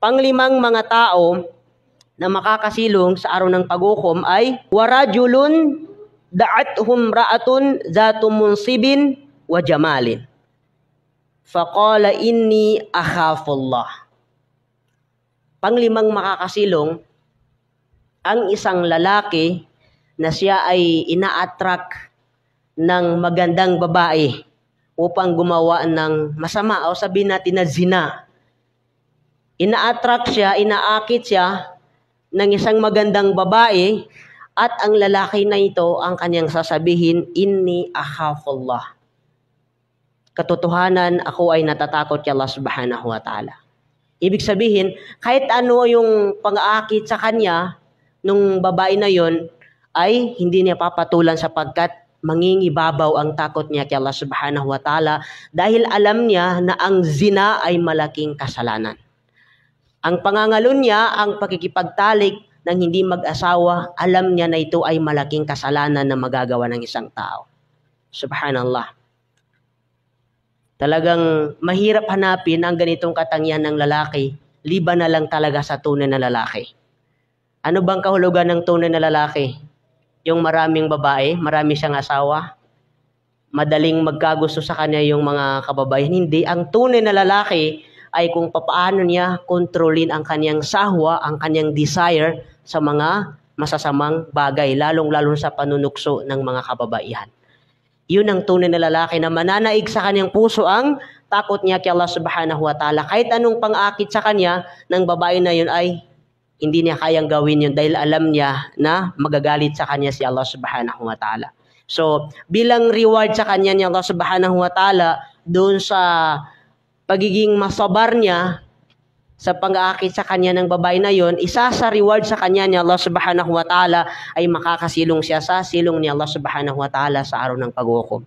Panglimang mga tao na makakasilong sa araw ng paghukom ay warajulun da'athum ra'atun zatu munsibin wa jamalin. Faqala inni akhafullah. Panglimang makakasilong ang isang lalaki na siya ay ina-attract ng magandang babae upang gumawa ng masama o sabihin natin na zina. Ina-attract siya, inaakit siya ng isang magandang babae at ang lalaki na ito ang kanyang sasabihin, inni akhafullah. Katotohanan, ako ay natatakot kay Allah subhanahu wa ta'ala. Ibig sabihin, kahit ano yung pang-aakit sa kanya nung babae na yon ay hindi niya papatulan sapagkat mangingibabaw ang takot niya kay Allah subhanahu wa ta'ala dahil alam niya na ang zina ay malaking kasalanan. Ang pangangalun niya, ang pakikipagtalik ng hindi mag-asawa, alam niya na ito ay malaking kasalanan na magagawa ng isang tao. Subhanallah. Talagang mahirap hanapin ang ganitong katangian ng lalaki, liban na lang talaga sa tunay na lalaki. Ano bang kahulugan ng tunay na lalaki? Yung maraming babae, marami siyang asawa, madaling magkagusto sa kanya yung mga kababayan. Hindi, ang tunay na lalaki ay kung papaano niya kontrolin ang kanyang sahwa, ang kanyang desire sa mga masasamang bagay, lalong-lalo sa panunukso ng mga kababaihan. Yun ang tunay na lalaki na mananaig sa kanyang puso ang takot niya kay Allah subhanahu wa ta'ala. Kahit anong pang-akit sa kanya ng babae na yun ay hindi niya kayang gawin yun dahil alam niya na magagalit sa kanya si Allah subhanahu wa ta'ala. So, bilang reward sa kanya ni Allah subhanahu wa ta'ala, doon sa pagiging masabar niya sa pang-aakit sa kanya ng babae na yon, isa sa reward sa kanya ni Allah subhanahu wa ta'ala ay makakasilong siya sa silong ni Allah subhanahu wa ta'ala sa araw ng paghukom.